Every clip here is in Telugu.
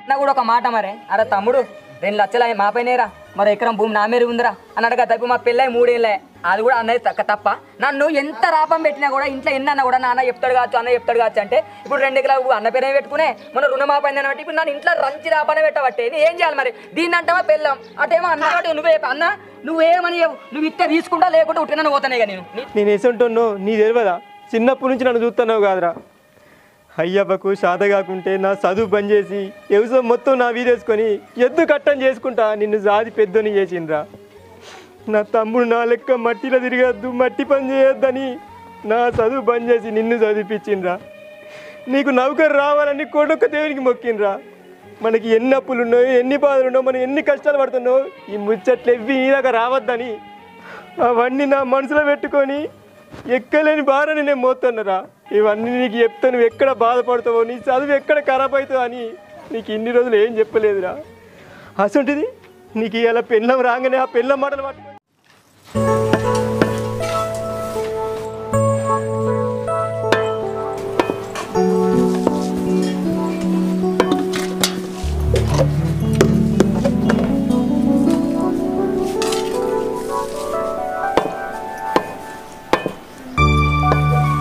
నా కూడా ఒక మాట మరే, అరే తమ్ముడు 2 లక్షలు మా పైనేరా, మరి ఎకరం భూమి నా మీద ఉందిరా అని అడగా తప్పి మా పెళ్ళై 3 ఏళ్ళే. అది కూడా అన్నది తప్ప. నన్ను ఎంత రాపం పెట్టినా కూడా ఇంట్లో ఎన్న కూడా నాన్న చెప్తాడు కావచ్చు, అన్న చెప్తాడు కావచ్చు అంటే ఇప్పుడు 2 ఎకరాలు అన్న పేరే పెట్టుకునే మన రుణమాపైంది బట్టి ఇప్పుడు నన్ను ఇంట్లో రంచి రాపనే పెట్టబట్టే ఏం చేయాలి మరి? దీన్ని అంటావా పెళ్ళాం అటేమో అన్న కాబట్టి నువ్వే అన్న నువ్వేమని నువ్వు ఇస్తే తీసుకుంటా లేకుంటే ఉట్టిన పోతానే కానీ నేను వేసుంటున్నాను నీ తెలియదా? చిన్నప్పటి నుంచి నన్ను చూస్తున్నావు కాదురా. అయ్యప్పకు శాత కాకుంటే నా చదువు బంద్ చేసి వ్యవసాయం మొత్తం నా వీధేసుకొని ఎద్దు కట్టం చేసుకుంటా నిన్ను జాతి పెద్దోని చేసిండ్రా. నా తమ్ముడు నా లెక్క మట్టిలో తిరగద్దు, మట్టి పని చేయొద్దని నా చదువు బంద్ చేసి నిన్ను చదివిపించిండ్రా. నీకు నౌకరు రావాలని కొడుకు దేవునికి మొక్కిండ్రా. మనకి ఎన్ని అప్పులు ఉన్నాయో, ఎన్ని బాధలు ఉన్నాయో, మనం ఎన్ని కష్టాలు పడుతున్నావు, ఈ ముచ్చట్లు ఎవ్వి నీ దాకా రావద్దని అవన్నీ నా మనసులో పెట్టుకొని ఎక్కలేని భారాన్ని నేను మోస్తున్నారా. ఇవన్నీ నీకు చెప్తే నువ్వు ఎక్కడ బాధపడతావో, నీ చదువు ఎక్కడ ఖరాబ్ అవుతావు అని నీకు ఇన్ని రోజులు ఏం చెప్పలేదురా. అసంటిది నీకు ఇలా పెళ్ళం రాగానే ఆ పెళ్ళం మాటలు పట్టుకో.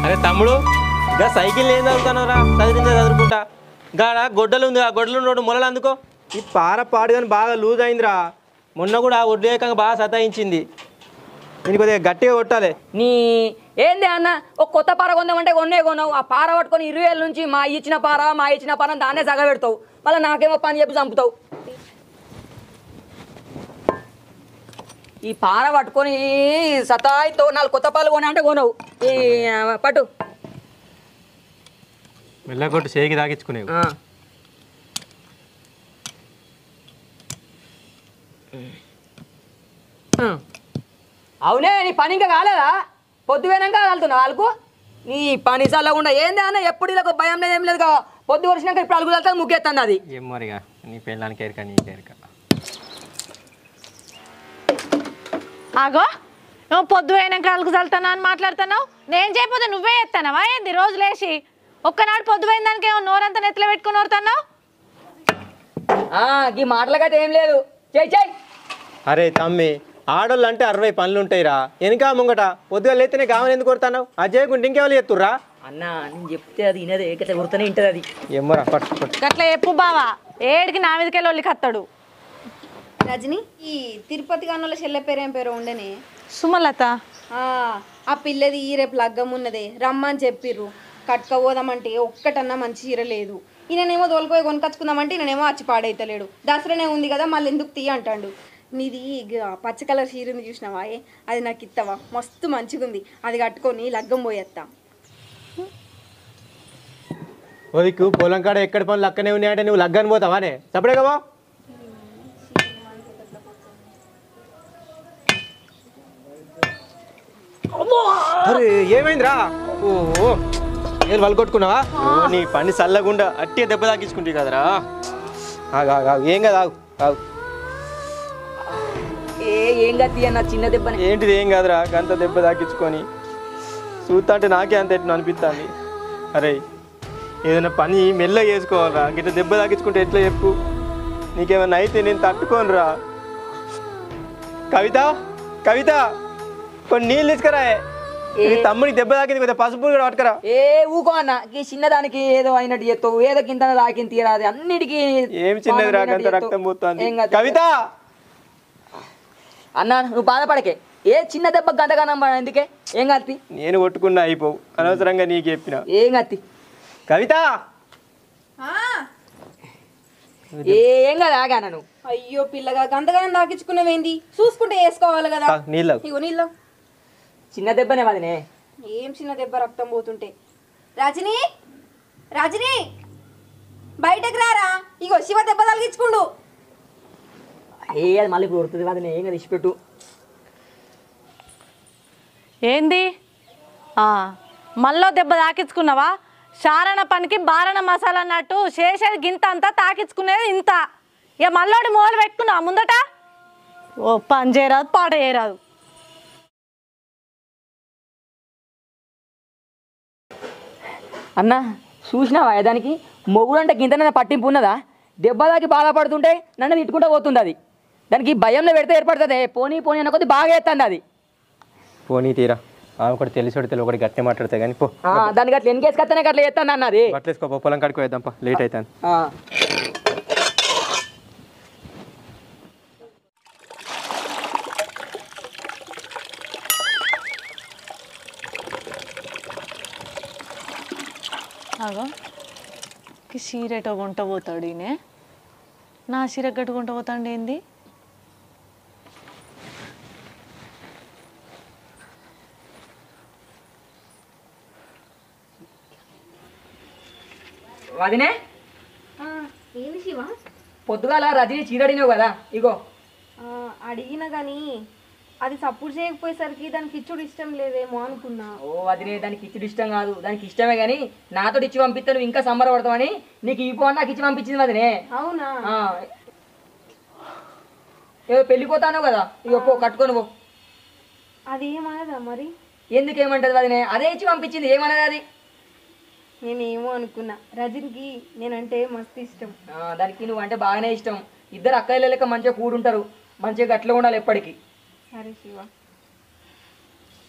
అరే తమ్ముడు, గా సైకిల్ ఏం చదువుతానరా? చదువుకుంటా గాడ గొడ్డలు ఉంది, ఆ గొడ్డలు రోడ్డు మొలలు అందుకో. ఈ పార పాడు కానీ బాగా లూజ్ అయిందిరా. మొన్న కూడా ఒడ్డు ఏకంగా బాగా సతాయించింది. నేను కొద్దిగా గట్టిగా కొట్టాలి. నీ ఏంది అన్న, ఒక కొత్త పార కొందామంటే కొన్నావు. ఆ పార పట్టుకొని 20 ఏళ్ళ నుంచి మా ఇచ్చిన పార దాన్నే సగ పెడతావు, మళ్ళీ నాకేమో పని చెప్పి చంపుతావు. ఈ పార పట్టుకొని సతాయితో 4 కొత్త పాలు కొనా అంటే కొనవు. ఈ పట్టు మెల్లగొట్టు చేయికి తాగించుకునేవి. అవునే, నీ పని ఇంకా కాలేదా? పొద్దుపోయినాక వెళ్తున్నావు వాళ్ళకు. నీ పని చల్లకుండా ఏంది అన్న, ఎప్పుడు ఇలా భయం లేదు ఏం లేదు కదా. పొద్దు వచ్చినాక ఇప్పుడు అలుగు వెళ్తా ముగ్గెత్తంది అది. ఏం మరిగా నీ పెళ్ళానికి ఎరక నీకు ఎరక. ఆగో, నువ్వు పొద్దు అయినాక అలుగు చల్లుతానా అని మాట్లాడుతున్నావు. నేను చేయకపోతే నువ్వే ఎత్తానవా ఏంది? రోజు లేచి ఒక్కనాడు పొద్దు పోయిన దానికి ఏమో నోరంతా నెత్తిలో పెట్టుకుని ఓడుతున్నావు. ఈ మాటలకైతే ఏం లేదు, చెయ్యి చెయ్యి. అరే తమ్మి, ఆడోళ్ళు అంటే 60 పనులు ఉంటాయిరా. వెనక ముంగట పొద్దుగా లేతేనే కామని ఎందుకు కొడతావు? అది చేయకుంటే ఇంకెవరు ఎత్తుర్రా? అన్న నేను చెప్తే అది వినదే, గట్లా కొడుతూనే ఉంటుంది అది. ఏమోరా పట్టు గట్లా చెప్పు బావా, ఏడికి నా మీదకెళ్ళి ఒళ్ళి కత్తాడు. రజని, ఈ తిరుపతి గానోళ్ళ చెల్లె పేరు ఏం పేరు ఉండనే? సుమలత. ఆ పిల్లది ఈ రేపు లగ్గం ఉన్నదే, రమ్మని చెప్పిర్రు. కట్టుకపోదామంటే ఒక్కటన్నా మంచి చీర లేదు. ఈయననేమో తోలుకోయి కొనుకొచ్చుకుందామంటే ఈయననేమో వచ్చి పాడైతలేడు. దసరానే ఉంది కదా మళ్ళీ ఎందుకు తీయ అంటాడు. నీది పచ్చ కలర్ చీర ఉంది చూసినావా, అది నాకు ఇస్తావా? మస్తు మంచిగా ఉంది, అది కట్టుకొని లగ్గం పోయేస్తా. ఓదికు పొలం కాడ ఎక్కడ పనులు అక్కనే ఉన్నాయంటే నువ్వు లగ్గాన్ని పోతావానే? చెప్పడే కదా. అరే ఏమైందిరా? ఓ ఏం వాళ్ళు కొట్టుకున్నావా? నీ పని చల్లకుండా అట్టే దెబ్బ తాకించుకుంటే కదరా. ఏం కదా ఆగు ఆగు. ఏం గతి అన్న, చిన్న దెబ్బని. ఏంటిది ఏం కాదురా, గంత దెబ్బ తాకించుకొని చూస్తా అంటే నాకే అంత ఎట్లా అనిపిస్తుంది. అరే ఏదైనా పని మెల్లగా చేసుకోవాలరా, గిట్ల దెబ్బ తాకించుకుంటే ఎట్లా చెప్పు? నీకేమన్నా అయితే నేను తట్టుకోనురా. కవిత కవిత, కొన్ని నీళ్ళు తీసుకురా. తమ్ముడికి దెబ్బ తాకింది, కొద్దిగా పసుపు కూడా పట్టుకురా. ఊకో అన్న, ఈ చిన్నదానికి ఏదో అయినట్టు చేస్తావు, ఏదో కింద తాకింది తీరాది అన్నిటికీ. ఏం చిన్నది రా, గంత రక్తం పోతుంది. కవిత అన్న నువ్వు బాధపడకే, ఏ చిన్న దెబ్బ గంతగానం ఎందుకే, ఏం కత్తి నేను కొట్టుకున్నా అయిపోవు, అనవసరంగా నీకు చెప్పిన. ఏం కత్తి కవిత ఏం కదా ఆగాన నువ్వు. అయ్యో పిల్లగా గంతగానం తాకించుకున్నావేంది? చూసుకుంటే వేసుకోవాలి కదా. ఇగో నీళ్ళు. చిన్న దెబ్బనే వదినే. ఏం చిన్న దెబ్బ, రక్తం పోతుంటే. రజని రజని బయటకు రారా, ఇగో శివ దెబ్బ తలిగించుకుండు. అది మళ్ళీ ఇప్పుడు కొడుతుంది వదినే, ఏం కదా ఇచ్చిపెట్టు. ఏంది మళ్ళీ దెబ్బ తాకించుకున్నావా? చారణ పనికి బారణ మసాలా అన్నట్టు చేసేది గింత అంతా, తాకించుకునేది ఇంత. ఇక మళ్ళీ మూలు పెట్టుకున్నావా ముందట? ఓ పని చేయరాదు, పాట చేయరాదు. అన్న చూసినావా దానికి మొగుడు అంటే గింతనే పట్టింపు ఉన్నదా? దెబ్బ తాకి బాధపడుతుంటే నన్ను తిట్టుకుంటూ పోతుంది అది. దానికి భయంలో పెడితే ఏర్పడుతుంది. పోనీ పోనీ అన్న కొద్ది బాగా ఎత్తుంది అది. పోనీ తీరా ఆమె ఒకటి తెలిసి ఒకటి గట్టి మాట్లాడతాయి కానీ పో. దానికి అట్లా ఎన్కేసుకొస్తేనే అట్లా ఎత్తాను అన్నది. బట్టలేసుకో పొలం కాడికి వేద్దాంపా, లేట్ అవుతాను. అగో చీరెటో గుంట పోతాడు ఈయనే. నా చీర కట్టుకుంటూ పోతాడు ఏంది? వదినే ఏంది శివ? పొద్దుగాల రజని చీరడినావు కదా, ఇగో. అడిగినా కానీ అది సపోర్ట్ చేయకపోయేసరికి దానికి ఇచ్చుడు ఇష్టం లేదేమో అనుకున్నా. ఓ వదినే, దానికి ఇచ్చుడు ఇష్టం కాదు, దానికి ఇష్టమే కానీ నాతో ఇచ్చి పంపిస్తే నువ్వు ఇంకా సంబరపడతావని నీకు ఈ ఫోన్ నాకు ఇచ్చి పంపించింది వదినే. అవునా? ఏదో పెళ్ళిపోతాను కదా, ఇగో పో కట్టుకొని పో. అది ఏమన్నదా మరి? ఎందుకేమంటది వదినే, అదే ఇచ్చి పంపించింది, ఏమన్నది అది? నేనేమో అనుకున్నా, రజనికి నేనంటే మస్తు ఇష్టం. దానికి నువ్వు అంటే బాగానే ఇష్టం. ఇద్దరు అక్కయ్యల లెక్క మంచిగా కూడుంటారు, మంచిగా గట్ల ఉండాలి ఎప్పటికీ. సరే శివ.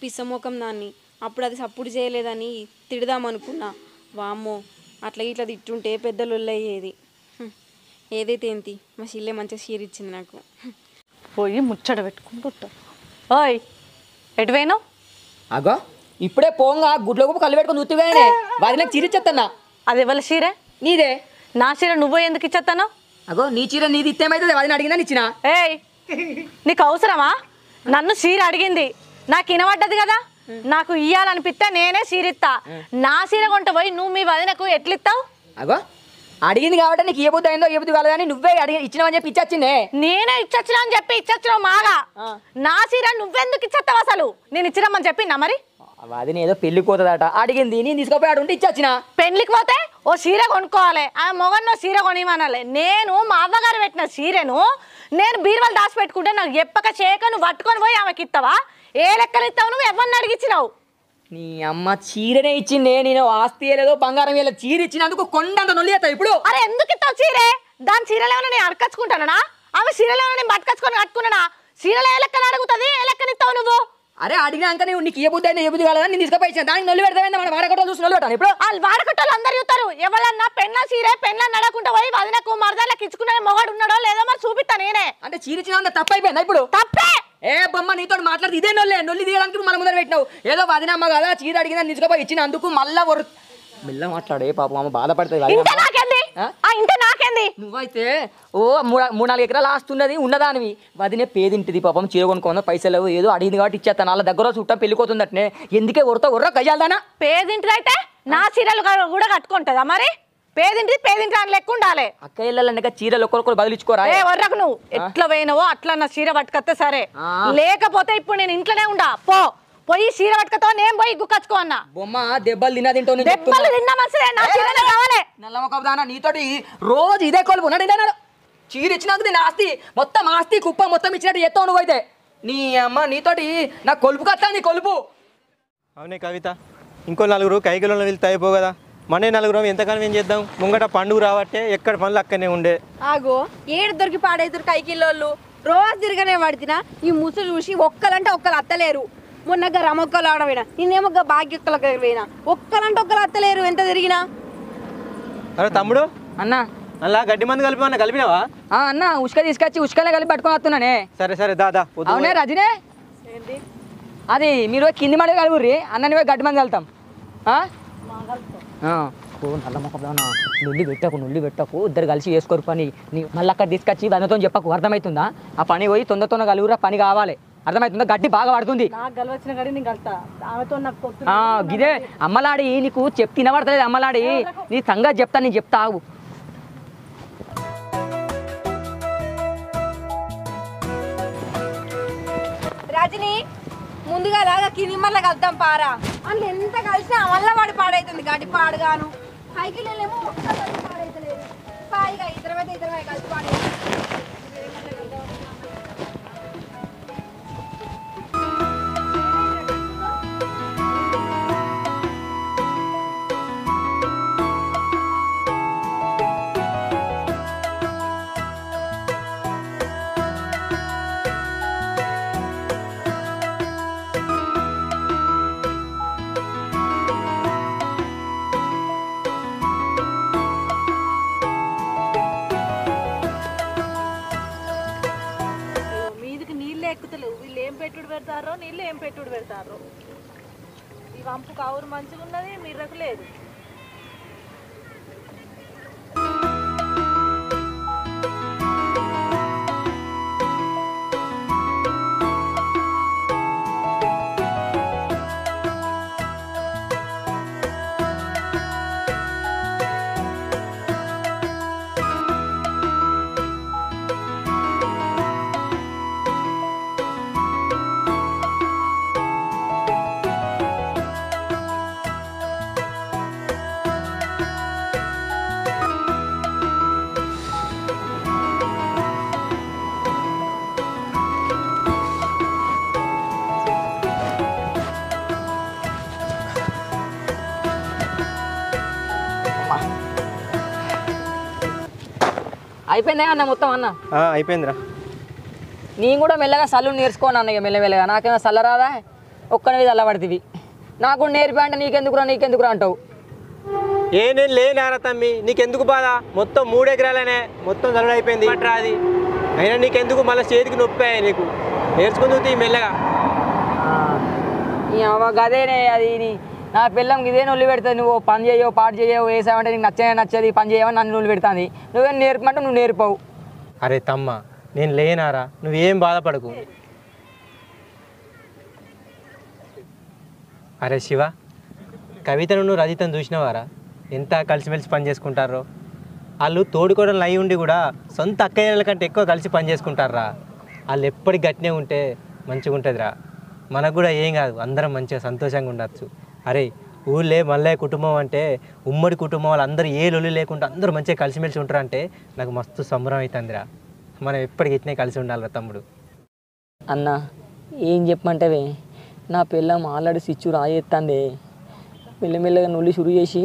పిసమోకం దాన్ని అప్పుడు అది సపోర్ట్ చేయలేదని తిడదామనుకున్నా. వామ్మో, అట్లా ఇట్లా తిట్టుంటే పెద్ద లొల్లయ్యేది. ఏదైతే ఏంటి, మా షిల్లే మంచిగా షీర్ ఇచ్చింది నాకు. పోయి ముచ్చట పెట్టుకుంటా. ఓయ్ ఎటు పోయినావు? అగో ఇప్పుడే పోంగా గుడ్లో కళ్ళు పెట్టుకుని ఉత్తిగానే వదిలేకి చీర ఇచ్చేస్తానా. అది ఎవరి చీర? నీదే. నా చీర నువ్వు ఎందుకు ఇచ్చేస్తాను? అగో నీ చీర నీది ఇత్తేమైతుంది, వదిన అడిగిందని ఇచ్చిన. ఏయ్ నీకు అవసరమా? నన్ను చీర అడిగింది, నాకు వినబడ్డది కదా, నాకు ఇయ్యాలనిపిస్తే నేనే చీర ఇస్తా. నా చీర కొంట పోయి నువ్వు మీ వదినకు ఎట్లిస్తావు? అగో అడిగింది కాబట్టి నీకు ఏ బుద్ధి అయిందో ఏ బుద్ధి కాలేదని నువ్వే అడిగి ఇచ్చినావని చెప్పి ఇచ్చొచ్చిందే. నేనే ఇచ్చొచ్చినా అని చెప్పి ఇచ్చొచ్చినావు మాగా. నా చీర నువ్వెందుకు ఇచ్చేస్తావు అసలు? నేను ఇచ్చినామని చెప్పినా మరి? అది ఏదో పెళ్లికి పోతుందట, అడిగింది, నేను తీసుకుపోయాడు ఉంటే ఇచ్చొచ్చిన. పెళ్లికి పోతే ఓ చీర కొనుక్కోవాలి, ఆ మొగన్నో చీర కొనిమనాలి. నేను మా అవ్వగారు పెట్టిన చీరను నేను బీరువాలు దాచి పెట్టుకుంటే నాకు ఎప్పక చేయక నువ్వు పట్టుకొని పోయి ఆమెకి ఇస్తావా? ఏ లెక్కలు ఇస్తావు? నువ్వు ఎవరిని అడిగిచ్చినావు? నీ అమ్మ చీరనే ఇచ్చిందే, నేను ఆస్తి ఏలేదో బంగారం ఏదో చీర ఇచ్చినందుకు కొండంత నొల్లి అవుతావు ఇప్పుడు. అరే ఎందుకు ఇస్తావు చీరే? దాని చీరలు ఏమైనా నేను అడకచ్చుకుంటానా? ఆమె చీరలు ఏమైనా నేను పట్టుకొచ్చుకొని కట్టుకున్నానా? చీరలు ఏ లెక్కన అడుగుతుంది, ఏ లెక్కన ఇస్తావు నువ్వు? అరే అడిగినాక నువ్వు నీకు ఏ బుద్ధి అయినా ఏ బుద్ధి కాలేదని నేను తీసుకుపోయి దానికి నొల్లి పెడతామైందా? మన వాడకట్టలు చూసి నొల్లి పెట్టాను ఇప్పుడు. వాళ్ళు వాడకట్టలు అందరు చూస్తారు. ఎవరన్నా పెళ్ళ చీరే పెళ్ళ నడకుండా పోయి వదినకు మరదళ్ళకి ఇచ్చుకునే మొగాడు ఉన్నాడో లేదో మరి చూపిస్తా నేనే. అంటే చీర ఇచ్చిన తప్పు అయిపోయిందా ఇప్పుడు? తప్పే. ఏ బొమ్మ నీతో మాట్లాడితే ఇదే నొల్లి తీయడానికి మన ముందర పెట్టినావు. ఏదో వదినమ్మ కదా చీర అడిగిన తీసుకుపోయి ఇచ్చిన అందుకు మళ్ళా మెల్ల మాట్లాడే పాపం అమ్మ బాధపడుతుంది. ఇంత నాకేంది? ఇంత నాకేంది? నువ్వైతే ఓ 3-4 ఎకరాలు ఆస్తున్నది ఉన్నదానివి, వదినే పేదింటిది పాపం చీర కొనుక్కుందా పైసలు ఏదో అడిగింది కాబట్టి ఇచ్చేస్తాను. వాళ్ళ దగ్గర చుట్టం పెళ్ళిపోతుందటనే, ఎందుకే ఉర్ర గయ్యాలదానా? పేదింటిది అయితే నా చీరలు కూడా కట్టుకుంటుందా మరి? పేదింటిది పేదింటి అని లెక్క ఉండాలి. అక్క ఇళ్ళక చీరలు ఒక్కొక్కరు బదిలించుకోరా? ఏ వర్రకు నువ్వు ఎట్లా పోయినావో అట్లా నా చీర పట్టుకొస్తే సరే, లేకపోతే ఇప్పుడు నేను ఇంట్లోనే ఉండా. పోయి చీర పట్టుకతో నేను పోయి గుక్కచ్చుకో అన్నా. బొమ్మ దెబ్బలు తినదింటో దెబ్బలు తిన్నా మంచిదే, నా చీరనే కావాలి. నల్లమొకదానా నీతోటి రోజు ఇదే కొలుపు ఉన్నాడు. చీర ఇచ్చినందుకు నేను ఆస్తి మొత్తం కుప్ప మొత్తం ఇచ్చినట్టు ఎత్తావు నువ్వు. అయితే నీ అమ్మ నీతోటి నాకు కొలుపు కట్టా, నీ కొలుపు. అవునే కవిత, ఇంకో 4 కైకిలో వెళ్తే అయిపో కదా. మనే 4 ఎంతకాలం ఏం చేద్దాం? ముంగట పండుగ రావట్టే ఎక్కడ పనులు అక్కడనే ఉండే. ఆగో ఏడు దొరికి పాడేదురు కైకిల్లోళ్ళు రోజు తిరగనే పడినా ఈ ముసులు చూసి ఒక్కలంటే ఒక్కరు అత్తలేరు. మొన్నగా రమొక్కలు ఆడపోయినా, నేనేమో భాగ్యొక్కల దగ్గర పోయినా, ఒక్కలంటే ఒక్కరు అత్తలేరు ఎంత తిరిగినా. అరే తమ్ముడు, అన్న అలా గడ్డి మంది కలిపినావా? అన్న ఉసుక తీసుకొచ్చి ఉసుకలే కలిపి పట్టుకొని వస్తున్నానే. సరే దాదా. అవునే రజనే, అది మీరు కింది మడి కలుగుర్రి, అన్నని పోయి గడ్డి మంది వెళ్తాం. నల్లమొకదానా నుల్లి పెట్టకు ఇద్దరు కలిసి చేసుకోరు పని. నీ మళ్ళీ అక్కడ తీసుకొచ్చి దానితో చెప్పకు, అర్థమవుతుందా? ఆ పని పోయి తొందరతో కలుగురా, పని కావాలి, అర్థమవుతుందా? గడ్డి బాగా పడుతుంది. గిదే అమ్మలాడి, నీకు తినబడతలేదు అమ్మలాడి, నీ సంగతి చెప్తా, నేను చెప్తా ఆగు. రజని ముందుగా లాగా కింది మళ్ళీ కలుద్దాం పారా. అందులో ఎంత కలిసినా మళ్ళీ వాడి పాడైతుంది గడ్డి పాడుగాను. కైకిలేమో ఒక్క పాడైతలేదు. పాయిగా ఇద్దరమే కలిసి పాడైతుంది. పెడతారో నీళ్ళు ఏం పెట్టుడు పెడతారో. ఈ వంపు కావురు మంచిగా ఉన్నది, మిర్రకు లేదు. అయిపోయిందా అన్న మొత్తం అన్న? అయిపోయిందిరా. నేను కూడా మెల్లగా సల్లు నేర్చుకోను అన్న, ఇక మెల్లమెల్లగా. నాకేమో సల్ల రాదా, ఒక్కనివి చల్లబడుతుంది. నాకు నేర్పి అంటే నీకెందుకురా అంటావు. నేను లేనారా తమ్మి, నీకెందుకు బాధ? మొత్తం 3 ఎకరాలనే మొత్తం చదువు అయిపోయింది అది. అయినా నీకెందుకు మళ్ళీ చేతికి నొప్పి నీకు? నేర్చుకుంది మెల్లగా. గదేనే అది నా పిల్లం ఇదే నొల్లి పెడుతుంది. నువ్వు పని చేయవు పాటు చేయవు, వేసావంటే నీకు నచ్చది పని చేయవని నన్ను నొల్లి పెడుతుంది. నువ్వేం నేర్పమంటే నువ్వు నేర్పవు. అరే తమ్మ, నేను లేనారా, నువ్వేం బాధపడకు. అరే శివ, కవితను నువ్వు రజితను చూసినవారా? ఎంత కలిసిమెలిసి పని చేసుకుంటారో. వాళ్ళు తోడుకోవడం అయి ఉండి కూడా సొంత అక్కయ్యల కంటే ఎక్కువ కలిసి పని చేసుకుంటారా. వాళ్ళు ఎప్పటికి గట్టినే ఉంటే మంచిగా ఉంటుందిరా. మనకు కూడా ఏం కాదు, అందరం మంచిగా సంతోషంగా ఉండొచ్చు. అరే ఊళ్ళే మళ్ళీ కుటుంబం అంటే ఉమ్మడి కుటుంబం, వాళ్ళందరూ ఏ లొల్లి లేకుండా అందరూ మంచిగా కలిసిమెలిసి ఉంటారంటే నాకు మస్తు సంబరం అవుతుందిరా. మనం ఎప్పటికి ఇట్నే కలిసి ఉండాలిరా తమ్ముడు. అన్న ఏం చెప్పమంటావే, నా పిల్లం ఆల్రెడీ స్విచ్ రాయేస్తుంది. మెల్లమెల్లగా నొల్లి షురు చేసి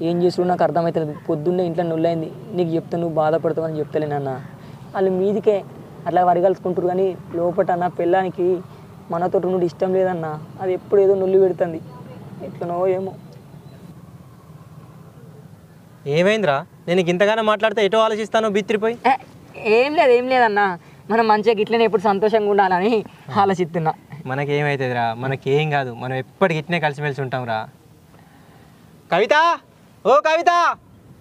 ఏం చేస్తున్నా నాకు అర్థమవుతుంది. పొద్దున్నే ఇంట్లో నొల్లైంది, నీకు చెప్తే నువ్వు బాధపడతావు అని చెప్తలేనన్న. వాళ్ళు మీదికే అట్లా వరగలుసుకుంటారు, కానీ లోపల నా పిల్లానికి మనతో నుండి ఇష్టం లేదన్న. అది ఎప్పుడు ఏదో నొల్లి పెడుతుంది, ఎట్లనో ఏమో. ఏమైందిరా? నేను ఇంతగానో మాట్లాడితే ఎటో ఆలోచిస్తాను బిత్తిరిపోయి. ఏం లేదన్న, మనం మంచిగా ఇట్లనే ఎప్పుడు సంతోషంగా ఉండాలని ఆలోచిస్తున్నా. మనకేమవుతుందిరా? మనకేం కాదు, మనం ఎప్పటికి ఇట్నే కలిసిమెలిసి ఉంటాంరా. కవిత, ఓ కవిత,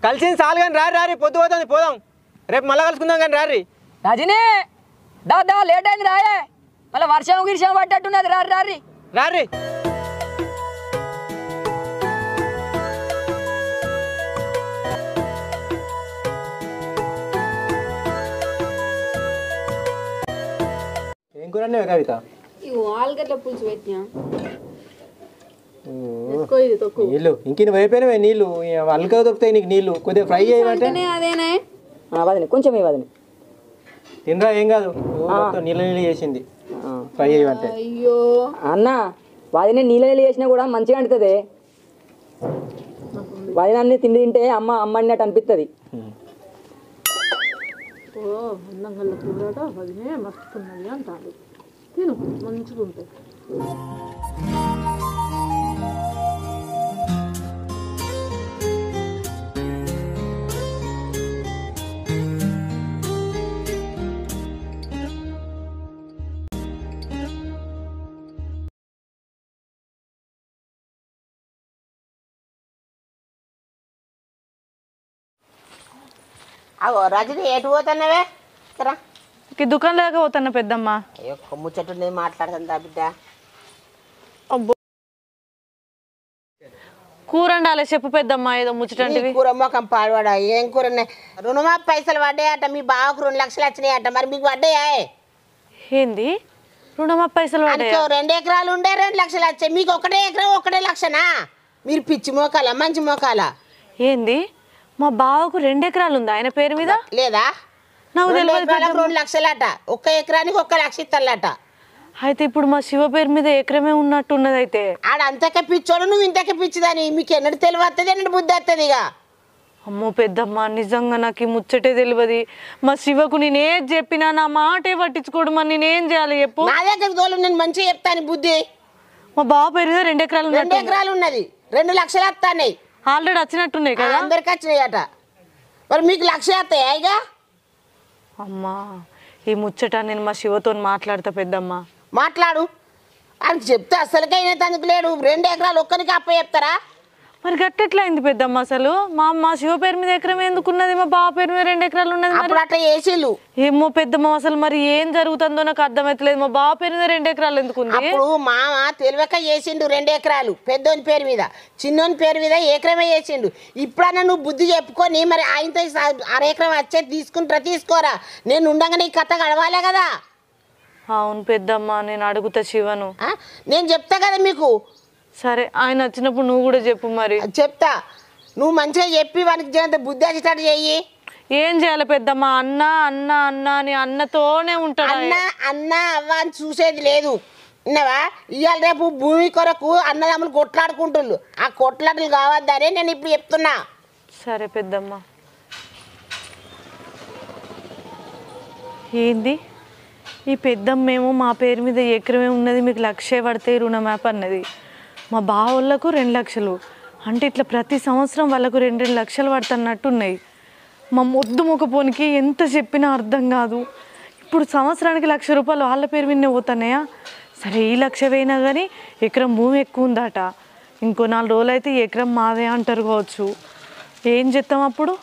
కలిసింది చాలు కానీ రారి పొద్దు పోతుంది, పోదాం. రేపు మళ్ళీ కలుసుకుందాం కానీ రారి. రాజీనే దా లేట్ అయింది రాయే, మళ్ళీ వర్షం పడ్డట్టున్నది. రారి. ఏం కూర కవిత? ఆలుగడ్డ పులుసు పెట్టినా. నీళ్ళు ఇంక అయిపోయినావే నీళ్ళు, అల్లుగా దొరుకుతాయి నీకు నీళ్ళు. కొద్దిగా ఫ్రై చేయమంటే అదేనే వదిన కొంచెం వదిన తినరా, ఏం కాదు. నీళ్ళు చేసింది ఫ్రై చేయమంటే. అయ్యో అన్న, వదిన నీళ్ళు చేసినా కూడా మంచిగా అంటుంది. వదిన అన్ని తింటే అమ్మ అన్నట్టు అనిపిస్తుంది. అన్నంగల్ల కూరట వదినే మస్తున్నది అంటారు. తిను, మంచిగా ఉంటుంది. అగో రజని ఎటు పోతున్నావే? దుకాణం లేక పోతున్నా పెద్దమ్మ. అయ్యో ముచ్చట్టు నేను మాట్లాడుతుందా బిడ్డ? కూర వండాలి చెప్పు పెద్దమ్మ, ఏదో ముచ్చటంటివి. కూర మొఖం పాడవాడా? ఏం కూర? రుణమాఫీ పైసలు పడ్డాయట, మీ బావకు 2 లక్షలు వచ్చినాయట, మరి మీకు పడ్డాయా? ఏంది రుణమాఫీ పైసలు పడ్డాయా? 2 ఎకరాలు ఉండే 2 లక్షలు వచ్చాయి, మీకు 1 ఎకరం 1 లక్షనా? మీరు పిచ్చి మోకాల మంచి మోకాల? ఏంది మా బావకు 2 ఎకరాలు ఉంది ఆయన పేరు మీద? లేదా? నాకు 2 లక్షలట, 1 ఎకరానికి 1 లక్ష ఇస్తారట. అయితే ఇప్పుడు మా శివ పేరు మీద ఎకరమే ఉన్నట్టున్నది. అయితే ఆడ అంతకే పిచ్చోడు, నువ్వు ఇంతకే పిచ్చిదని. మీకు ఎన్నడు తెలివి వస్తుంది, ఎన్నడు బుద్ధి వస్తుంది. ఇక అమ్మో పెద్దమ్మ, నిజంగా నాకు ఈ ముచ్చటే తెలియదు. మా శివకు నేనేం చెప్పినా నా మాటే పట్టించుకోడు. మరి నేనేం చేయాలి చెప్పు? నా దగ్గర తోలు, నేను మంచిగా చెప్తాను బుద్ధి. మా బావ పేరు మీద 2 ఎకరాలు 2 ఎకరాలు ఉన్నది, 2 లక్షలు వస్తాయి. ఆల్రెడీ వచ్చినట్టున్నాయి కదా? అందరికి వచ్చినాయట. మరి మీకు 1 లక్ష వస్తాయా? ఇక అమ్మా ఈ ముచ్చట నేను మా శివతో మాట్లాడతా పెద్దమ్మ. మాట్లాడు. అని చెప్తే అసలుకైనా తనకు లేడు 2 ఎకరాలు ఒక్కరికి అప్ప చెప్తారా మరి గట్టెట్లయింది పెద్దమ్మ అసలు మా శివ పేరు మీద ఎకరం ఎందుకున్నది మా బావ పేరు మీద 2 ఎకరాలు ఉన్నది అప్పుడు అట్లా చేసిళ్ళు ఏమో పెద్దమ్మ అసలు మరి ఏం జరుగుతుందో నాకు అర్థమైతలేదు మా బావ పేరు మీద 2 ఎకరాలు ఎందుకుంది అప్పుడు మామ తెలివక చేసిండు 2 ఎకరాలు పెద్దోని పేరు మీద చిన్నోని పేరు మీద ఎకరమే చేసిండు ఇప్పుడన్నా నువ్వు బుద్ధి చెప్పుకొని మరి ఆయనతో 1/2 ఎకరం వచ్చేది తీసుకోరా నేను ఉండగానే ఈ కథ గడవాలే కదా అవును పెద్దమ్మ నేను అడుగుతా శివను నేను చెప్తా కదా మీకు సరే ఆయన వచ్చినప్పుడు నువ్వు కూడా చెప్పు మరి చెప్తా నువ్వు మంచిగా చెప్పి వానికి జనంత బుద్ధి వచ్చేటట్టు చెయ్యి ఏం చేయాలి పెద్దమ్మ అన్న అన్న అన్న అని అన్నతోనే ఉంటాడు అన్న అవ్వ అని చూసేది లేదు విన్నావా ఇవాళ రేపు భూమి కొరకు అన్నదమ్ములు కొట్లాడుకుంటుళ్ళు ఆ కొట్లాటలు కావద్దనే నేను ఇప్పుడు చెప్తున్నా సరే పెద్దమ్మ ఏంది ఈ పెద్దమ్మేమో మా పేరు మీద ఎకరమే ఉన్నది మీకు 1,00,000 పడితే రుణం యాప్ అన్నది మా బావ వాళ్ళకు 2 లక్షలు అంటే ఇట్లా ప్రతి సంవత్సరం వాళ్ళకు 2 లక్షలు పడుతున్నట్టు ఉన్నాయి మా మొద్దు మొక్కపోనికి ఎంత చెప్పినా అర్థం కాదు ఇప్పుడు సంవత్సరానికి 1,00,000 రూపాయలు వాళ్ళ పేరు మీదనే పోతున్నాయా సరే ఈ 1,00,000 అయినా కానీ ఎకరం భూమి ఎక్కువ ఉందట ఇంకో 4 రోజులు అయితే ఎకరం మాదే అంటారు కావచ్చు ఏం చేస్తాం అప్పుడు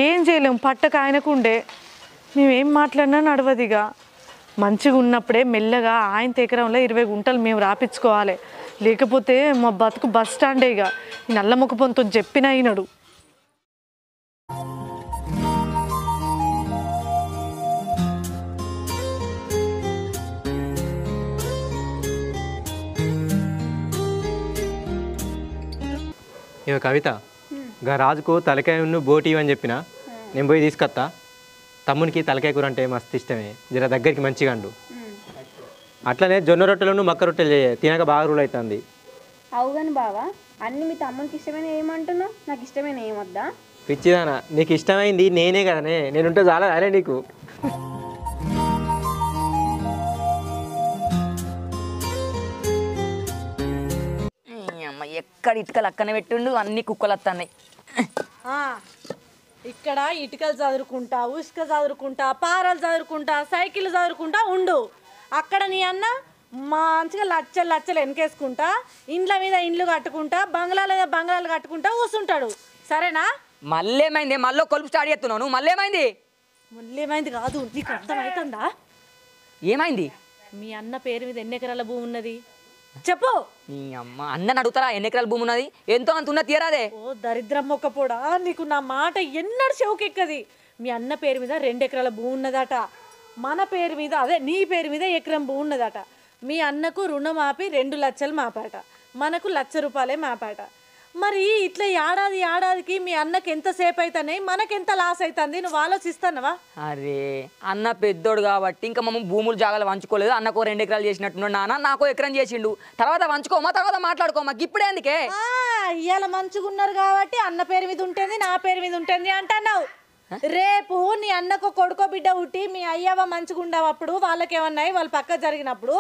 ఏం చేయలేము పట్టక ఆయనకు ఉండే మేమేం మాట్లాడినా నడవదిగా మంచిగా ఉన్నప్పుడే మెల్లగా ఆయన ఎకరంలో 20 గుంటలు మేము రాపించుకోవాలి లేకపోతే మా బతుకు బస్ స్టాండే ఇక నల్ల మొక్కపోంతో చెప్పిన అయినాడు ఇవ కవిత గా రాజుకు తలకాయ బోటి అని చెప్పిన నేను పోయి తీసుకొస్తా తమ్మునికి తలకాయ కూర అంటే మస్తు ఇష్టమే జర దగ్గరికి మంచిగా అండు అట్లనే జొన్న రొట్టెలను మక్క రొట్టెలు తినక బాగా రూల్ అవుతుంది అవుగాని బావా అన్ని మీ తమ్మునికి ఇష్టమైన ఏమంటున్నావు నాకు ఇష్టమైన ఏమొద్దా పిచ్చిదానా నీకు ఇష్టమైంది నేనే కదనే నేనుంటే చాలా అరే నీకు ఎక్కడ ఇటుకలు అక్కనే పెట్టిండు అన్ని కుక్కలు వస్తున్నాయి ఇక్కడ ఇటుకలు చదువుకుంటా ఉసుక చదువుకుంటా పారలు చదువుకుంటా సైకిల్ చదువుకుంటా ఉండు అక్కడ నీ అన్న మంచిగా లచ్చలు వెనకేసుకుంటా ఇండ్ల మీద ఇండ్లు కట్టుకుంటా బంగ్లాలు కట్టుకుంటా కూర్చుంటాడు సరేనా మళ్ళీ ఏమైంది మళ్ళీ కొలుపు స్టార్ట్ చేస్తున్నావు నువ్వు మళ్ళీ ఏమైంది కాదు నీకు అర్థమవుతుందా ఏమైంది మీ అన్న పేరు మీద ఎన్ని ఎకరాల భూమి ఉన్నది చెప్పు నీ అమ్మ అన్నని అడుగుతారా ఎన్ని ఎకరాల భూమి ఉన్నది ఎంతో అంత ఉన్న తీరాదే ఓ దరిద్రం మొక్కపోడా నీకు నా మాట ఎన్నడు చెవుకెక్కది మీ అన్న పేరు మీద 2 ఎకరాల భూమి ఉన్నదట మన పేరు మీద అదే నీ పేరు మీద ఎకరం భూమి ఉన్నదట మీ అన్నకు రుణం ఆపి 2 లక్షలు మాపాట మనకు 1,00,000 రూపాయలే మాపాట మరి ఇట్లా ఏడాదికి మీ అన్నకి ఎంతసేపు అవుతానే మనకెంత లాస్ అవుతుంది నువ్వు ఆలోచిస్తున్నావా అరే అన్న పెద్దోడు కాబట్టి ఇంకా మమ్మల్ని భూములు జాగాలు వంచుకోలేదు అన్నకు 2 ఎకరాలు చేసినట్టున్నాడు నాన్న నాకు ఎకరం చేసిండు తర్వాత వంచుకోమా తర్వాత మాట్లాడుకోమా ఇప్పుడే అందుకే ఇవాళ మంచిగున్నారు కాబట్టి అన్న పేరు మీద ఉంటుంది నా పేరు మీద ఉంటుంది అంటున్నావు రేపు నీ అన్నకు కొడుకో బిడ్డ ఉట్టి మీ అయ్యవ మంచిగా ఉండవప్పుడు వాళ్ళకేమన్నాయి వాళ్ళు పక్క జరిగినప్పుడు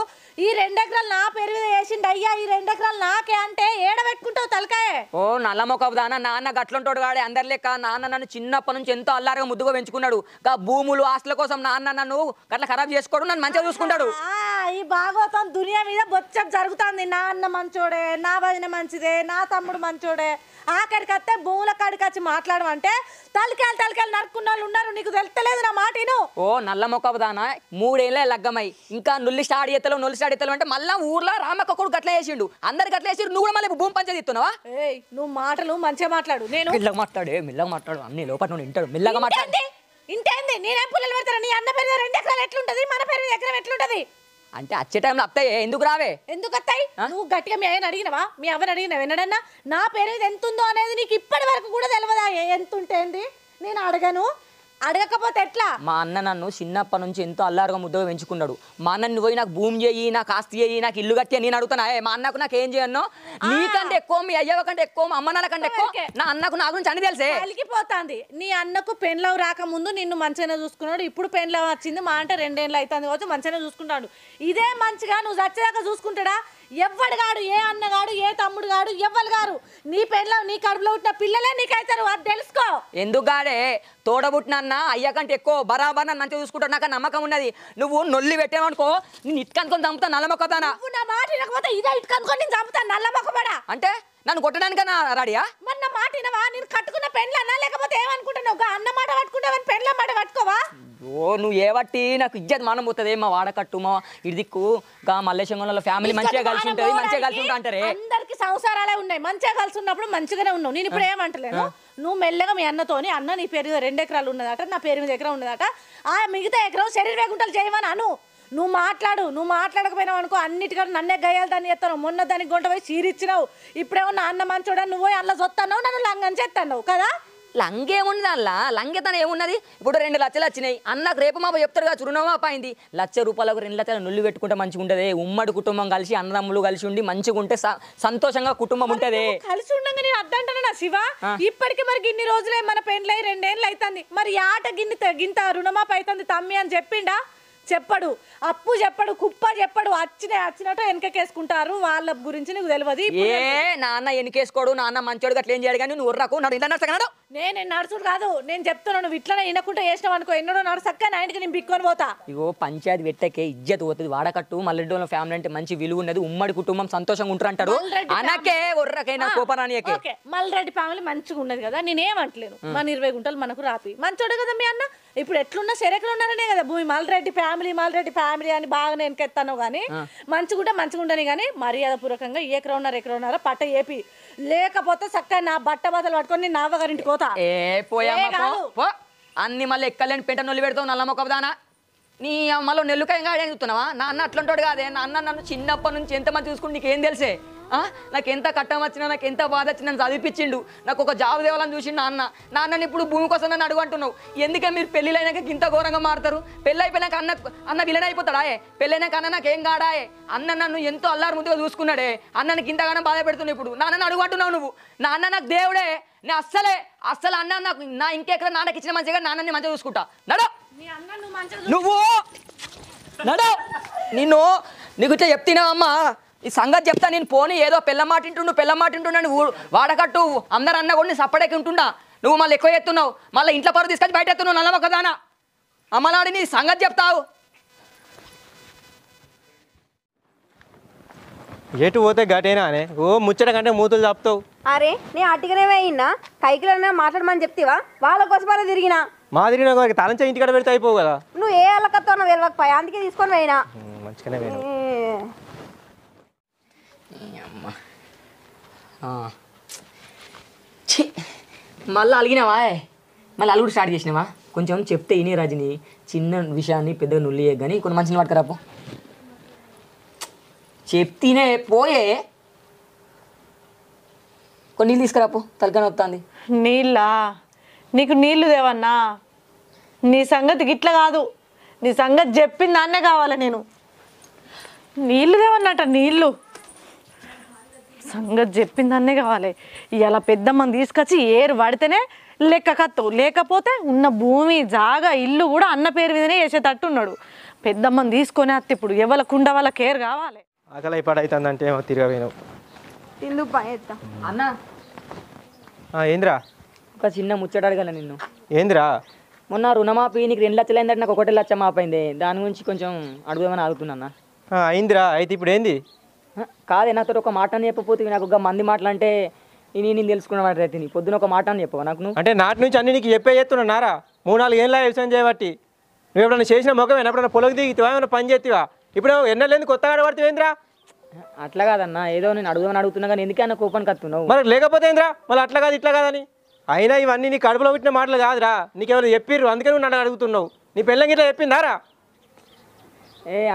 ఈ 2 ఎకరాలు నా పేరు మీద వేసిండు అయ్యా ఈ 2 ఎకరాలు నాకే అంటే ఏడ పెట్టుకుంటావు తలకాయ ఓ నల్ల మొక్క దానా నాన్న గట్లుంటాడు కాడే అందరి లెక్క నాన్న నన్ను చిన్నప్పటి నుంచి ఎంతో అల్లారుగా ముద్దుగా పెంచుకున్నాడు గా భూములు ఆస్తుల కోసం నాన్న నన్ను గట్ల ఖరాబ్ చేసుకోడు నన్ను మంచిగా చూసుకుంటాడు ఈ భాగవతం దునియా మీద బొచ్చం జరుగుతుంది నా అన్న మంచోడే నా వదిన మంచిదే నా తమ్ముడు మంచోడే ఆఖరికి వస్తే భూముల కాడికి వచ్చి మాట్లాడమంటే తలకాయలు నరుక్కున్న వాళ్ళు ఉన్నారు నీకు తెలుస్తలేదు నా మాటను ఓ నల్ల మొక్క దానా 3 ఏళ్ళే లగ్గమై ఇంకా నొల్లి స్టార్ట్ చేతలు అంటే మళ్ళా ఊర్లో రామక్క కొడుకు గట్ల చేసిండు అందరు గట్ల చేసి నువ్వు కూడా మళ్ళీ భూమి పంచాయతీ ఇస్తున్నావా నువ్వు మాటలు మంచిగా మాట్లాడు నేను మెల్లగా మాట్లాడు అన్ని లోపల నుండి వింటాడు మెల్లగా మాట్లాడు ఇంటేంది నేనేం పుల్లలు పెడతాను నీ అన్న పేరు 2 ఎకరాలు ఎట్లుంటది మన పేరు ఎకరం ఎట్లుంటది అంటే వచ్చే టైంలో అత్తాయి ఎందుకు రావే ఎందుకు అత్తాయి నువ్వు గట్టిగా మీ ఆయన అడిగినవా మీ ఎవరు అడిగినవా ఎన్నడన్నా నా పేరు మీద ఎంత ఉందో అనేది నీకు ఇప్పటి వరకు కూడా తెలియదా ఎంత ఉంటేంది నేను అడగను అడగకపోతే ఎట్లా మా అన్న నన్ను చిన్నప్పటి నుంచి ఎంతో అల్లారుగా ముద్దగా పెంచుకున్నాడు మా అన్నని పోయి నాకు భూమి చేయి నాకు ఆస్తి చేయి నాకు ఇల్లు కట్టి నేను అడుగుతానా మా అన్నకు నాకు ఏం చేయను నీకంటే ఎక్కువ మీ అయ్యవ కంటే ఎక్కువ మా అమ్మ నాన్న కంటే ఎక్కువ నా అన్నకు నా గురించి అన్ని తెలిసే కలిగిపోతాంది నీ అన్నకు పెన్లవ్ రాకముందు నిన్ను మంచిగానే చూసుకున్నాడు ఇప్పుడు పెన్లవ్ వచ్చింది మా అంటే 2 ఏళ్ళు అవుతుంది కావచ్చు మంచిగానే చూసుకుంటాడు ఇదే మంచిగా నువ్వు చచ్చేదాకా చూసుకుంటాడా ఎవ్వడుగాడు ఏ అన్నగాడు ఏ తమ్ముడు గాడు ఎవ్వరు గారు నీ పెన్లో నీ కడుపులో పుట్టిన పిల్లలే నీకైతారు అది తెలుసుకో ఎందుకు గాడే తోడబుట్టిన అన్న అయ్యా కంటే ఎక్కువ బరాబర్ నన్ను మంచిగా చూసుకుంటాడు నాకు నమ్మకం ఉన్నది నువ్వు నొల్లి పెట్టావనుకో నేను ఇటుకనుకొని చంపుతా నల్ల మొక్కదానా నా మాట వినకపోతే ఇదే ఇటుకనుకొని నేను చంపుతాను నల్ల మొక్కబడా అంటే నన్ను కొట్టడానికన్నా రాడియా మరి నా మాట వినవా నేను కట్టుకున్న పెండ్లన్నా లేకపోతే ఏమనుకుంటున్నావు అన్న మాట పట్టుకుంటావని పెండ్ల మాట పట్టుకోవా ఓ నువ్వు ఏవట్టి నాకు ఇజ్జత్ మానం పోతుంది మా వాడకట్టు మా ఇటు దిక్కు గా మల్లేశంగంలో ఫ్యామిలీ మంచిగా కలిసి ఉంటుంది మంచిగా కలిసి ఉంటా అంటారే అందరికి సంసారాలే ఉన్నాయి మంచిగా కలిసి ఉన్నప్పుడు మంచిగానే ఉన్నావు నేను ఇప్పుడు ఏమంటలేను నువ్వు మెల్లగా మీ అన్నతోని అన్న నీ పేరు మీద 2 ఎకరాలు ఉన్నదట నా పేరు మీద ఎకరం ఉన్నదట ఆ మిగతా ఎకరం శరీర వేగుంటలు చేయమని అను నువ్వు మాట్లాడకపోయినావు అనుకో అన్నిటికన్నా నన్నే గయ్యాలి దాన్ని ఎత్తాను మొన్న దానికి గొంట పోయి చీరిచ్చినావు ఇప్పుడేమో నా అన్న మంచోడా నువ్వు అలా చొత్తావు నన్ను లంగని చేస్తాను కదా లంగేముంది దానిలా లంగేతనం ఏమున్నది ఇప్పుడు 2 లక్షలు వచ్చినాయి అన్నకు రేపు మాప చెప్తారుగా రుణమాప అయింది ₹1,00,000 2 లక్షలు నుల్లు పెట్టుకుంటే మంచిగా ఉంటుంది ఉమ్మడి కుటుంబం కలిసి అన్నదమ్ములు కలిసి ఉండి మంచిగా ఉంటే సంతోషంగా కుటుంబం ఉంటది కలిసి ఉండగా నేను అద్దంటానా శివ ఇప్పటికి మరి ఇన్ని రోజులే మన పెండ్లై 2 ఏళ్ళు అవుతుంది మరి ఆట గింత రుణమాప అవుతుంది తమ్మి అని చెప్పిండా చెప్పడు అప్పు చెప్పడు కుప్ప చెప్పడు వచ్చినట్టు వెనకేసుకుంటారు వాళ్ళ గురించి నీకు తెలియదు నాన్న వెనకేసుకోడు నాన్న మంచోడు అట్లా ఏం చేయడు కానీ నువ్వు ఉర్రకు నడు ఇలా నడుస్తున్నాడు నేను నడుచుడు కాదు నేను చెప్తున్నాను నువ్వు ఇట్లనే వినకుంటే వేసినావు అనుకో ఎన్నడో నడుసక్క నా ఇంటికి నేను బిక్కొని పోతా ఇగో పంచాయతీ పెట్టకే ఇజ్జత్ పోతుంది వాడకట్టు మల్లెడ్డోళ్ళ ఫ్యామిలీ అంటే మంచి విలువ ఉన్నది ఉమ్మడి కుటుంబం సంతోషంగా ఉంటారు అంటారు అనకే ఉర్రకైనా కోపరానియకే మల్రెడ్డి ఫ్యామిలీ మంచిగా ఉన్నది కదా నేనేమంటలేను మన 20 గుంటలు మనకు రాపి మంచోడు కదా మీ అన్న ఇప్పుడు ఎట్లున్నా సెరెకలు ఉన్నారనే కదా భూమి మల్రెడ్డి ఫ్యామిలీ అని బాగానే వెనకెత్తాను కానీ మంచిగా ఉండని కానీ మర్యాద పూర్వకంగా ఎకరన్నర పట్ట ఏపి లేకపోతే చక్కగా నా బట్ట బట్టలు పట్టుకొని నేను నావగారింటికి పోతా అన్ని మళ్ళీ ఎక్కలేని పెంట నొల్లి పెడతావు నల్ల మొక్కదానా నీ మళ్ళీ నెల్లుకాయంగా చూస్తున్నావా నా అన్న అట్లుంటాడు కాదే నా అన్న నన్ను చిన్నప్పటి నుంచి ఎంతమంది చూసుకుని నీకేం తెలిసే నాకు ఎంత కట్టం వచ్చినా నాకు ఎంత బాధ వచ్చినా చదివిపించిండు నాకు ఒక జాబ్ దేవాలని చూసిండు నాన్నని ఇప్పుడు భూమి కోసం నన్ను అడుగు అంటున్నావు ఎందుకే మీరు పెళ్ళిళ్ళైనాక ఇంత ఘోరంగా మారుతారు పెళ్ళి అయిపోయినాక అన్న విలన్ అయిపోతాడా పెళ్ళైనాక అన్న నాకేం కాడాయే అన్న నన్ను ఎంతో అల్లారు ముందుగా చూసుకున్నాడే అన్నకి ఇంతగానో బాధ పెడుతున్నావు ఇప్పుడు నాన్నని అడుగు అంటున్నావు నువ్వు నాన్న నాకు దేవుడే నేను అస్సలు అన్న నాకు నా ఇంకెక్కడ నాన్నకి ఇచ్చిన మంచిగా నాన్నని మంచిగా చూసుకుంటా నడు నువ్వు నడు నీకు ఇట్లా చెప్తున్నావమ్మా ఈ సంగతి చెప్తా నేను పోనీ ఏదో పెళ్ళ మాట ఇంటుండు వాడకట్టు అందరు అన్న కూడా నేను సప్పడేకి ఉంటుండా నువ్వు మళ్ళీ ఎక్కువ ఎత్తున్నావు మళ్ళీ ఇంట్లో పరువు తీసుకొచ్చి బయట ఎత్తున్నావు నల్లమ్మ కదానా అమ్మలాడి నీ సంగతి చెప్తావు ఎటు పోతే గటేనా అనే ఓ ముచ్చట కంటే మూతులు చెప్తావు అరే నేను అటుగానే అయినా కైకిలో మాట్లాడమని చెప్తేవా వాళ్ళ కోసమే తిరిగినా మా తిరిగిన తలంచా ఇంటికాడ పెడితే అయిపోవు కదా నువ్వు ఏ అలకత్తో వెళ్ళకపోయా అందుకే తీసుకొని పోయినా మంచిగానే మళ్ళీ అలిగినావా మళ్ళీ అలుగుడు స్టార్ట్ చేసినావా కొంచెం చెప్తే ఇని రజని చిన్న విషయాన్ని పెద్దగా నుల్లి కానీ కొన్ని మంచిని పట్టుకురాపో చెప్తేనే పోయే కొన్ని నీళ్ళు తీసుకురాపో తలకాయ వస్తుంది నీళ్ళా నీకు నీళ్లు దేవన్నా నీ సంగతి గిట్ల కాదు నీ సంగతి చెప్పింది దాన్నే కావాలి నేను నీళ్ళు దేవన్నట నీళ్ళు సంగతి చెప్పింది దాన్నే కావాలి ఇలా పెద్దమ్మని తీసుకొచ్చి ఏరు పడితేనే లెక్క కత్తవు లేకపోతే ఉన్న భూమి జాగా ఇల్లు కూడా అన్న పేరు మీదనే వేసేటట్టు ఉన్నాడు పెద్దమ్మని తీసుకొని అత్త ఇప్పుడు ఎవరి కుండ వాళ్ళ కేర్ కావాలి ఆకలి అయిపోతుందంటే ఏమో తిరగపోయినావు అన్న ఏంద్రా ఒక చిన్న ముచ్చట అడగల నిన్ను ఏంద్రా మొన్న రుణమాపి నీకు 2 లక్షలు అయిందంటే నాకు 1 లక్ష మాపైంది దాని గురించి కొంచెం అడుగుదామని అడుగుతున్నా అయిందిరా అయితే ఇప్పుడు ఏంది కాదే నాతో ఒక మాట అని చెప్పకపోతే నాకు ఒక మంది మాటలంటే నేను తెలుసుకున్న రైతుని పొద్దున ఒక మాట అని చెప్పవా నాకు అంటే నాటి నుంచి అన్ని నీకు చెప్పే చేస్తున్నారా 3-4 ఏళ్ళ వ్యవసాయం చేయబట్టి నువ్వు ఎప్పుడైనా చేసిన మొక్కమేనా ఎప్పుడైనా పొలకు దిగుతావా ఏమైనా పని చేస్తావా ఇప్పుడు ఎన్నెళ్ళేంది కొత్తగా ఆడబడుతుందిరా అట్లా కాదన్నా ఏదో నేను అడుగుదామని అడుగుతున్నా కానీ ఎందుకే అన్న కోపానికి వస్తున్నావు మరి లేకపోతే ఏంద్రా మళ్ళీ అట్లా కాదు ఇట్లా కాదని అయినా ఇవన్నీ నీ కడుపులో పెట్టిన మాటలు కాదురా నీకెవరు చెప్పిర్రు అందుకని నువ్వు నన్ను అడుగుతున్నావు నీ పెళ్ళంగి ఇట్లా చెప్పిందారా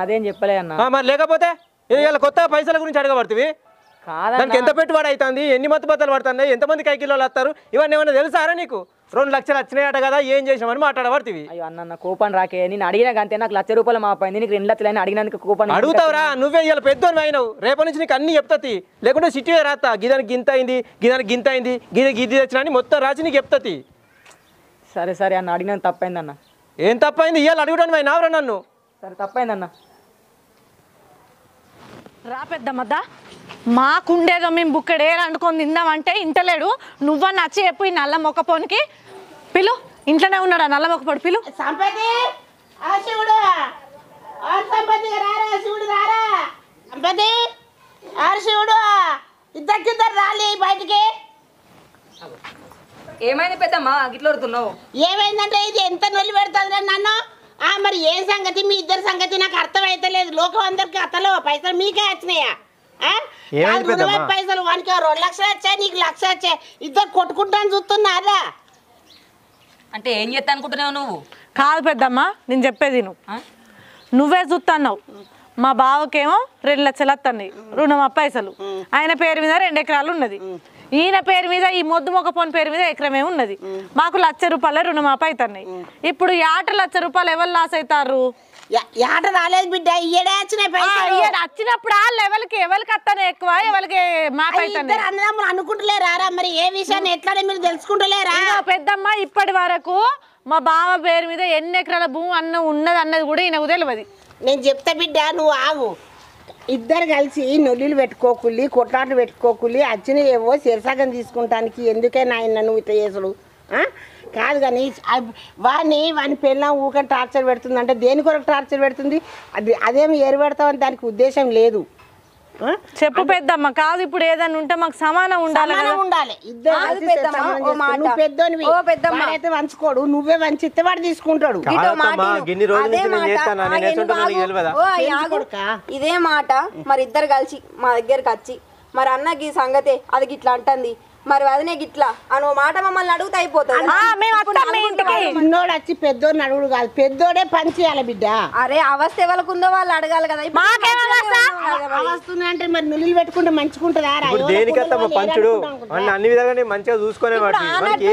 అదేం చెప్పలే అన్న మరి లేకపోతే ఇవాళ కొత్త పైసల గురించి అడగబడుతుంది దానికి ఎంత పెట్టుబడి అవుతుంది ఎన్ని మత్తు బత్తలు పడుతున్నాయి ఎంతమంది కైకిలోలు వస్తారు ఇవన్నీ ఏమన్నా తెలుసారా నీకు 2 లక్షలు వచ్చినాయట కదా ఏం చేసామని మాట్లాడబడుతుంది అయ్యో అన్న కోపాన్ని రాకే నేను అడిగినా అంతే నాకు ₹1,00,000 మాపైంది నీకు 2 లక్షలు అయినా అడిగినందుకు కోపాన్ని అడుగుతావురా నువ్వే ఇవాళ పెద్దోని అయినావు రేపటి నుంచి నీకు అన్ని చెప్తాది లేకుంటే సిటీ రాస్తా గిదానికి గింత అయింది గిది తెచ్చినా అని మొత్తం రాసి నీకు చెప్తాది సరే అన్న అడిగినంత తప్పైందన్న ఏం తప్పైంది ఇవాళ అడుగుతాను అయినావురా నన్ను సరే తప్పైందన్న రా పెద్దమ్మద్దా మాకుండేదో మేము బుక్కడేరు అండుకొని తిందామంటే ఇంటలేడు నువ్వని నచ్చి చెప్పు ఈ నల్ల మొక్కపోనికి ఇంట్లోనే ఉన్నాడా నల్లమొక్క పడిపిలు? సంపతి ఆ శివుడు ఆ సంపతి రారా శివుడు రారా సంపతి ఆ శివుడు ఇద్దరు రాలి బయటికి. ఏమైంది పెద్దమ్మ గిట్ల వడుతున్నావు? ఏమైందంటే ఇది ఎంత నొల్లి పెడుతుంది నన్ను. మరి ఏం సంగతి మీ ఇద్దరి సంగతి నాకు అర్థమైతలేదు. లోకం అందరికి అత్తలో పైసలు మీకే వచ్చినాయా? పైసలు వానికి 2 లక్షలు వచ్చాయి, నీకు 1 లక్ష వచ్చాయి. ఇద్దరు కొట్టుకుంటాను చూస్తున్నారా? అంటే ఏం చేస్తా అనుకుంటున్నావు నువ్వు? కాదు పెద్దమ్మ, నేను చెప్పేది నువ్వే చూస్తున్నావు. మా బావకేమో 2 లక్షలు వస్తున్నాయి రుణమా పైసలు. ఆయన పేరు మీద 2 ఎకరాలు ఉన్నది. ఈయన పేరు మీద ఈ మొద్దు మొక్క పోని పేరు మీద ఎకరమే ఉన్నది. మాకు 1 లక్ష రూపాయలు రుణమాప అవుతున్నాయి. ఇప్పుడు 1 లక్ష రూపాయలు ఎవరు లాస్ అవుతారు? ఆట రాలేదు బిడ్డ, వచ్చినప్పుడు ఆ లెవెల్కి ఎవరికి వస్తాను ఎక్కువ, ఎవరికి మాకు అవుతాయి అన్నదమ్ములు అనుకుంటలేరా? మరి ఏ విషయాన్ని ఎట్లా మీరు తెలుసుకుంటలేరా? పెద్దమ్మ ఇప్పటి వరకు మా బావ పేరు మీద ఎన్ని ఎకరాల భూమి ఉన్నది అన్నది కూడా ఈయనకు తెలియదు. నేను చెప్తా బిడ్డ, నువ్వు ఆగు. ఇద్దరు కలిసి నొల్లిలు పెట్టుకోకుల్లి, కొట్లాటలు పెట్టుకోకుల్లి, వచ్చిన ఏవో శిరసాగం తీసుకుంటానికి ఎందుకైనా ఆయన నువ్వు ఇట్లా చేసుడు కాదు. కానీ వాని పెళ్ళం ఊకని టార్చర్ పెడుతుంది అంటే దేని కొరకు టార్చర్ పెడుతుంది? అదేమి ఏరు పెడతామని దానికి ఉద్దేశం లేదు. చెప్పు పెద్దమ్మ. కాదు ఇప్పుడు ఏదన్నా ఉంటే మాకు సమానం ఉండాలి. పెద్దోని వంచుకోడు, నువ్వే వంచితే వాడు తీసుకుంటాడు. ఇదే మాట మరి ఇద్దరు కలిసి మా దగ్గరకు వచ్చి మరి అన్నకి సంగతే అది గిట్లా అంటుంది, మరి అదనే గిట్లా అని మాట మమ్మల్ని అడుగుతా అయిపోతుంది. చిన్నోడు వచ్చి పెద్దోడిని అడుగుడు కాదు, పెద్దోడే పని చేయాలి బిడ్డ. అరే అవస్థ ఎవరికుందో వాళ్ళు అడగాలి కదా. అంటే మరి నువ్వులు పెట్టుకుంటే మంచుకుంటుందా? దేనికత్తమ్మ పంచుడు అన్ని విధాలుగా మంచిగా చూసుకునే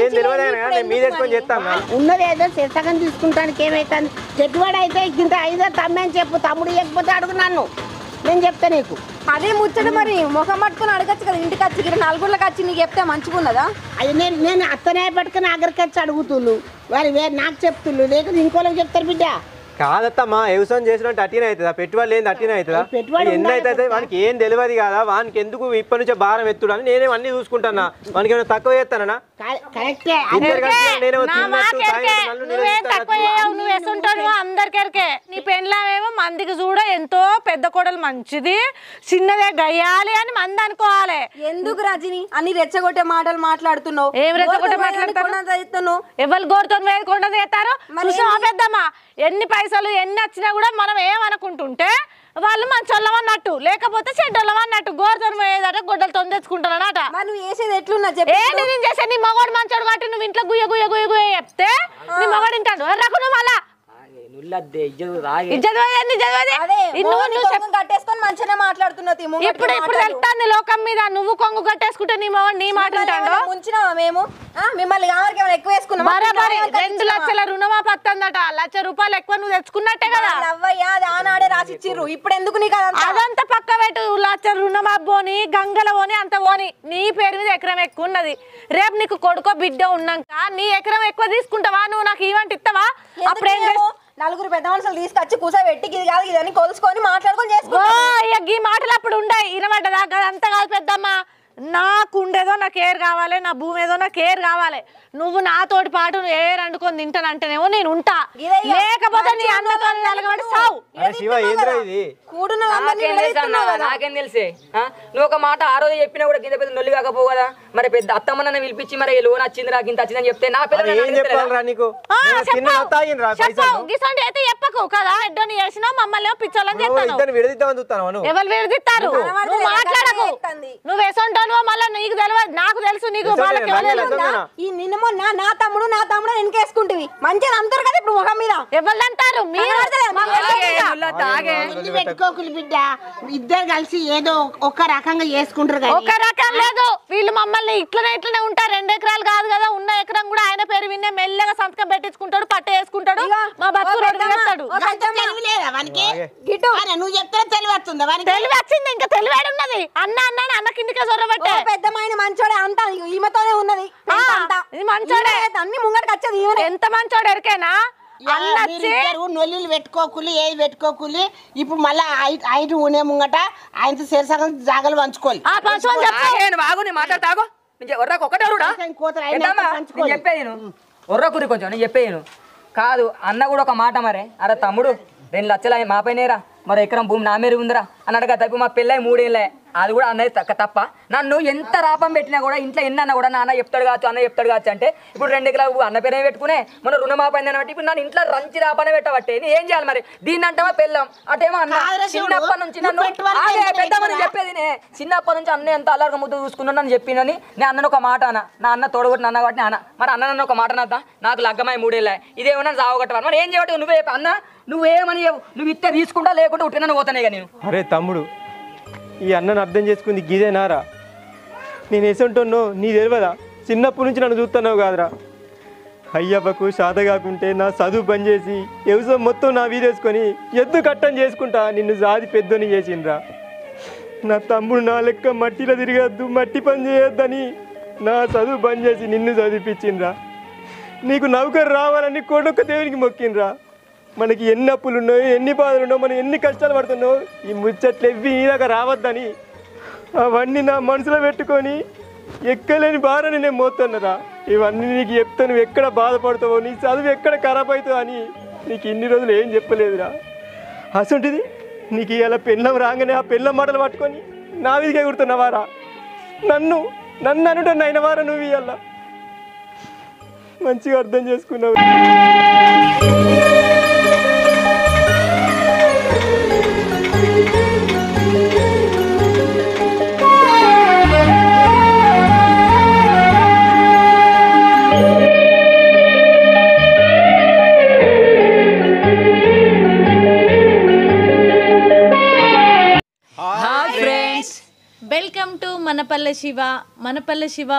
ఏం తెలియదు మీ తెచ్చుకొని చేస్తాను. ఉన్నది ఏదో శిరసగం తీసుకుంటానికి ఏమైతుంది? చెట్టువాడు అయితే ఇంత 5 తమ్మని చెప్పు, తమ్ముడు ఇవ్వకపోతే అడుగు నన్ను, నేను చెప్తా నీకు. అదే ముచ్చట మరి ముఖం పట్టుకుని అడగచ్చు కదా. ఇంటికి వచ్చి నలుగురికి వచ్చి నీకు చెప్తే మంచిగున్నదా? అది నేను అత్తనే పట్టుకుని ఆఖరికి వచ్చి అడుగుతుళ్ళు, వారి నాకు చెప్తుళ్ళు, లేకపోతే ఇంకోళ్ళకి చెప్తారు బిడ్డ. కాదత్తమ్మా వ్యవసాయం చేసినట్టు అట్టిన అవుతుందా? పెట్టుబడి లేని అట్టిన అవుతుందా? ఎంత అయితే వానికి ఏం తెలియదు కదా, వానికి ఎందుకు ఇప్పటి నుంచే భారం ఎత్తుడు అని నేనే అన్ని చూసుకుంటానా? వానికి ఏమైనా తక్కువ చేస్తానా? అందరికెరికే నీ పెండ్లామేమో మందికి చూడ ఎంతో పెద్ద కోడలు మంచిది, చిన్నదే గయ్యాలి అని మంది అనుకోవాలి. ఎందుకు రజని అన్ని రెచ్చగొట్టే మాటలు మాట్లాడుతున్నావు? ఏం రెచ్చగొట్టే మాట్లాడుతున్నావు? ఎవరు గోరుతో వేయకుండా చేస్తారు? పెద్దమ్మా ఎన్ని పైసలు ఎన్ని వచ్చినా కూడా మనం ఏమనుకుంటుంటే వాళ్ళు మంచోళ్ళం అన్నట్టు, లేకపోతే చెడ్డోళ్ళం అన్నట్టు. గోరుతో వేయదట గొడ్డలతో తెచ్చుకుంటానట. నువ్వు వేసేది ఎట్లున్నా ఏంటి నేను చేసే? నీ మగవాడు మంచోడు కాబట్టి నువ్వు ఇంట్లో గుయ్య గుయ్య గుయ్య గుయ్య చెప్తే నీ మగవాడు వింటాడు. రకు నువ్వు మళ్ళా ఇప్పుడు తెలుస్తాను లోకం మీద. నువ్వు కొంగు కట్టేసుకుంటే నీ మగవాడు నీ మాట వింటాడు. ముంచినావా మేము? మిమ్మల్ని ఎక్కువ వేసుకున్నాం. 2 లక్షల రుణమాఫీ వస్తుందట. 1 లక్ష రూపాయలు ఎక్కువ నువ్వు తెచ్చుకున్నట్టే కదా. అవ్వయ్యా అది ఆనాడే రాసిచ్చిర్రు. ఇప్పుడు ఎందుకు నీకు అదంతా పక్క పెట్టు. 1 లక్ష రుణమాఫీ పోని గంగల పోని అంత పోని నీ పేరు మీద ఎకరం ఎక్కువ ఉన్నది. రేపు నీకు కొడుకో బిడ్డ ఉన్నాక నీ ఎకరం ఎక్కువ తీసుకుంటావా? నువ్వు నాకు ఈవెంట్ ఇస్తావా? అప్పుడేం నలుగురు పెద్ద మనుషులు తీసుకొచ్చి కూసబెట్టి ఇది కాదు ఇదని కొలుసుకొని మాట్లాడుకొని చేసుకో. ఈ మాటలు అప్పుడు ఉండాయి ఇనబడ్డదా? అంత కాదు పెద్దమ్మా. నాకు ఉండేదో నాకు ఏర్ కావాలి, నా భూమి ఏదో నాకు ఏర్ కావాలి. నువ్వు నాతోటి పాటు ఏర్ అండుకొని తింటానంటేనేమో నేను ఉంటా, లేకపోతే నీ అన్నతో సావు. నాకేం తెలిసే? నువ్వు ఒక మాట ఆ రోజు చెప్పినా కూడా కింద పెద్ద నొల్లి కాకపోవు కదా. మరి పెద్ద అత్తమ్మన్న పిలిపించి మరి లోన్ వచ్చింది నాకు ఇంత వచ్చిందని చెప్తే నా పిల్లలు అయితే చెప్పకు కదా. ఎడ్డోని చేసినా మమ్మల్ని పిచ్చోళ్ళని చేస్తాను. ఎవరు విడదీస్తారు? నువ్వు మాట్లాడకు. నువ్వు వేసుంటావు మళ్ళీ నీకు తెలియదు, నాకు తెలుసు. నీకు నిన్న మొన్న నా తమ్ముడు వెనకేసుకుంటుంది మంచిగా అంటారు కదా. ఇప్పుడు ముఖం మీద ఎవరు అంటారు? పెట్టుకోకులు బిడ్డ, ఇద్దరు కలిసి ఏదో ఒక రకంగా చేసుకుంటారు. ఒక రకం లేదు, వీళ్ళు మమ్మల్ని ఇట్లనే ఉంటారు. 2 ఎకరాలు కాదు కదా, ఉన్న ఎకరం కూడా ఆయన పేరు విన్నే మెల్లగా సంతకం పెట్టించుకుంటాడు, పట్ట వేసుకుంటాడు. మా బతుకు రోడ్డు వేస్తాడు. నువ్వు చెప్తే తెలివి వస్తుందా? తెలివి వచ్చింది, ఇంకా తెలివేడు ఉన్నది. అన్న కిందకే జొర్రబట్టే పెద్దమైన మంచోడే అంతా ఈమెతోనే ఉన్నది. మంచోడే అన్ని ముంగడికి వచ్చేది. ఎంత మంచోడు ఎరికేనా? నొల్లిలు పెట్టుకోకులి, ఏది పెట్టుకోకులి. ఇప్పుడు మళ్ళీ 5 ఊనే ముంగట ఆయనతో శిరసగం జాగలు పంచుకోవాలి. మాట్లాడతాగు ఒకటే చెప్పేది ఒర్రకురి కొంచెం నేను చెప్పేయను కాదు అన్న కూడా ఒక మాట మరే అరే తమ్ముడు 2 లక్షలు మా పైనేరా మరి ఎకరం భూమి నా మీద ఉందిరా అని అడగా తప్పి మా పెళ్ళై 3 ఏళ్ళే అది కూడా అన్నది తప్ప నన్ను ఎంత రాపం పెట్టినా కూడా ఇంట్లో ఎన్న కూడా నాన్న చెప్తాడు కావచ్చు అన్న చెప్తాడు కావచ్చు అంటే ఇప్పుడు 2 ఎకరాలు అన్న పేరే పెట్టుకునే మన రుణమాపైందని బట్టి ఇప్పుడు నన్ను ఇంట్లో రంచి రాపనే పెట్టబట్టే నేను ఏం చేయాలి మరి దీన్ని అంటేమో పెళ్ళాం అటేమో అన్న చిన్నప్పటి నుంచి నన్ను పెద్దమని చెప్పేది చిన్నప్పటి నుంచి అన్న ఎంత అల్లరిగా ముద్దు చూసుకున్నాను అని చెప్పిందని నేను అన్నను ఒక మాట అన్న నా అన్న తోడగొట్టిన అన్న కాబట్టి అన్న మరి అన్న నన్ను ఒక మాట అన్నదా నాకు లగ్గమై 3 ఏళ్ళే ఇదేమన్నా సావగొట్టవాలి మరి ఏం చేయటం నువ్వే అన్న నువ్వేమని నువ్వు ఇస్తే తీసుకుంటా లేకుంటే ఉట్టినని పోతానే నేను అరే తమ్ముడు ఈ అన్నను అర్థం చేసుకుంది గీదేనారా నేను ఎసంటున్నో నీ తెలియదా చిన్నప్పటి నుంచి నన్ను చూస్తున్నావు కాదురా అయ్యప్పకు శాత కాకుంటే నా చదువు బంద్ చేసి వ్యవసాయం మొత్తం నా వీదేసుకొని ఎద్దు కట్టం చేసుకుంటా నిన్ను జాతి పెద్దోని చేసిండ్రా నా తమ్ముడు నా లెక్క మట్టిలో తిరగద్దు మట్టి పని చేయొద్దని నా చదువు బంద్ చేసి నిన్ను చదివిపించిండ్రా నీకు నౌకరు రావాలని కొడుకు దేవునికి మొక్కిండ్రా మనకి ఎన్ని అప్పులు ఉన్నాయో ఎన్ని బాధలు ఉన్నాయో మనం ఎన్ని కష్టాలు పడుతున్నావు ఈ ముచ్చట్లు ఎవ్వి నీ దాకా రావద్దని అవన్నీ నా మనసులో పెట్టుకొని ఎక్కలేని భారాన్ని నేను మోస్తున్నారా ఇవన్నీ నీకు చెప్తే నువ్వు ఎక్కడ బాధపడతావో నీ చదువు ఎక్కడ ఖరాబ్ అవుతావు అని నీకు ఇన్ని రోజులు ఏం చెప్పలేదురా అసంటిది నీకు ఇలా పెళ్ళం రాగానే ఆ పెళ్ళం మాటలు పట్టుకొని నా వీధికి ఎగురుతున్నావారా నన్ను అనుంటున్న అయిన వారా నువ్వు ఇవాళ మంచిగా అర్థం చేసుకున్నావు వెల్కమ్ టు మనపల్లె శివ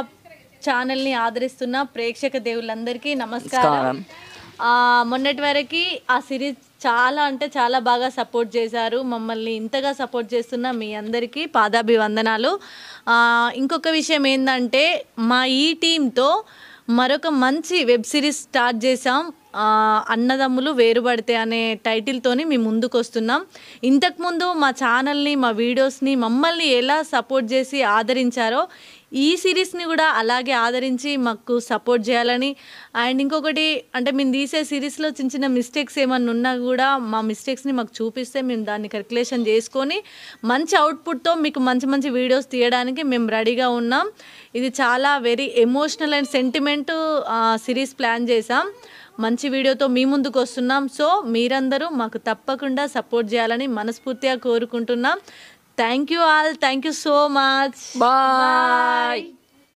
ఛానల్ని ఆదరిస్తున్న ప్రేక్షక దేవుళ్ళందరికీ నమస్కారం. మొన్నటి వరకు ఆ సిరీస్ చాలా అంటే చాలా బాగా సపోర్ట్ చేశారు. మమ్మల్ని ఇంతగా సపోర్ట్ చేస్తున్న మీ అందరికీ పాదాభివందనాలు. ఇంకొక విషయం ఏంటంటే మా ఈ టీంతో మరొక మంచి వెబ్ సిరీస్ స్టార్ట్ చేసాం. అన్నదమ్ములు వేరుపడితే అనే టైటిల్తోని మేము ముందుకు వస్తున్నాం. ఇంతకుముందు మా ఛానల్ని మా వీడియోస్ని మమ్మల్ని ఎలా సపోర్ట్ చేసి ఆదరించారో ఈ సిరీస్ని కూడా అలాగే ఆదరించి మాకు సపోర్ట్ చేయాలని, అండ్ ఇంకొకటి అంటే మేము తీసే సిరీస్లో చిన్న చిన్న మిస్టేక్స్ ఏమన్నా ఉన్నా కూడా మా మిస్టేక్స్ని మాకు చూపిస్తే మేము దాన్ని కరెక్షన్ చేసుకొని మంచి అవుట్పుట్తో మీకు మంచి మంచి వీడియోస్ తీయడానికి మేము రెడీగా ఉన్నాం. ఇది చాలా very emotional and sentiment series plan చేసాం. మంచి వీడియోతో మీ ముందుకు వస్తున్నాం. సో మీరందరూ మాకు తప్పకుండా సపోర్ట్ చేయాలని మనస్ఫూర్తిగా కోరుకుంటున్నాం. Thank you all. Thank you so much. Bye.